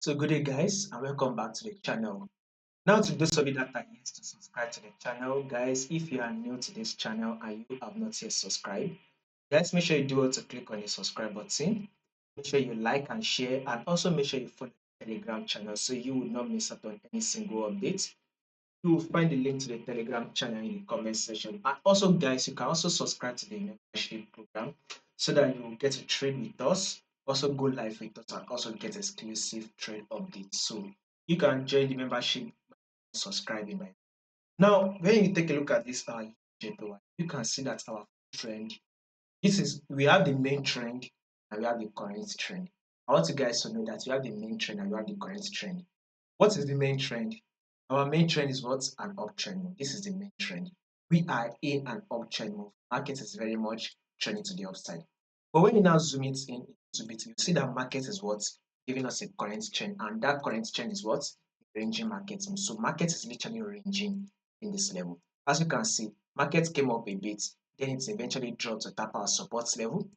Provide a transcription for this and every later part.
So good day guys and welcome back to the channel. Now to those of you that are yet to subscribe to the channel, guys, if you are new to this channel and you have not yet subscribed, guys, make sure you do to click on the subscribe button. Make sure you like and share, and also make sure you follow the Telegram channel so you will not miss out on any single update. You will find the link to the Telegram channel in the comment section. And also, guys, you can also subscribe to the membership program so that you will get to trade with us, also go live with us, and also get exclusive trade updates. So you can join the membership by subscribing. By now, when you take a look at this JPY, you can see that our trend. We have the main trend and we have the current trend. I want you guys to know that we have the main trend and we have the current trend. What is the main trend? Our main trend is what? An uptrend move. This is the main trend. We are in an uptrend move. Market is very much trending to the upside. But when you now zoom it in a bit, you see that market is what? Giving us a current trend. And that current trend is what? Ranging market move. So market is literally ranging in this level. As you can see, market came up a bit, then it eventually dropped to tap our support level.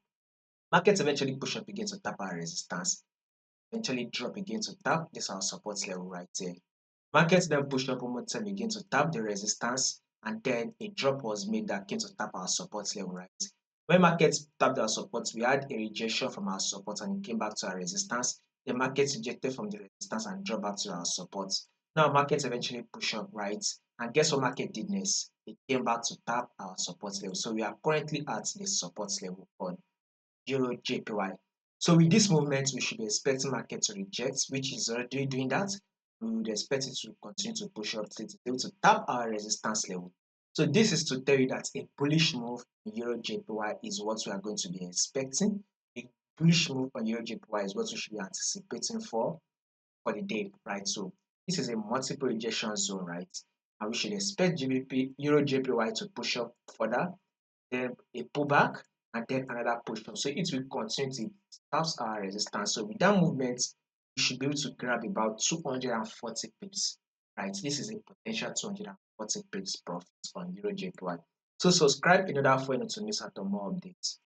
Market eventually push up again to tap our resistance. Eventually drop again to tap this our support level right here. Market then pushed up one more time again to tap the resistance, and then a drop was made that came to tap our support level, right? When market tapped our support, we had a rejection from our support and it came back to our resistance. The market rejected from the resistance and dropped back to our support. Now market eventually pushed up, right? And guess what market did next? It came back to tap our support level. So we are currently at the support level on EURJPY. So with this movement, we should be expecting market to reject, which is already doing that. We would expect it to continue to push up till it's able to tap our resistance level. So this is to tell you that a bullish move in EURJPY is what we are going to be expecting. A bullish move on EURJPY is what we should be anticipating for the day, right? So this is a multiple rejection zone, right? And we should expect EURJPY to push up further, then a pullback, and then another push up. So it will continue to tap our resistance. So with that movement, you should be able to grab about 240 pips, right? This is a potential 240 pips profit on EURJPY. So subscribe in order for you to miss out on more updates.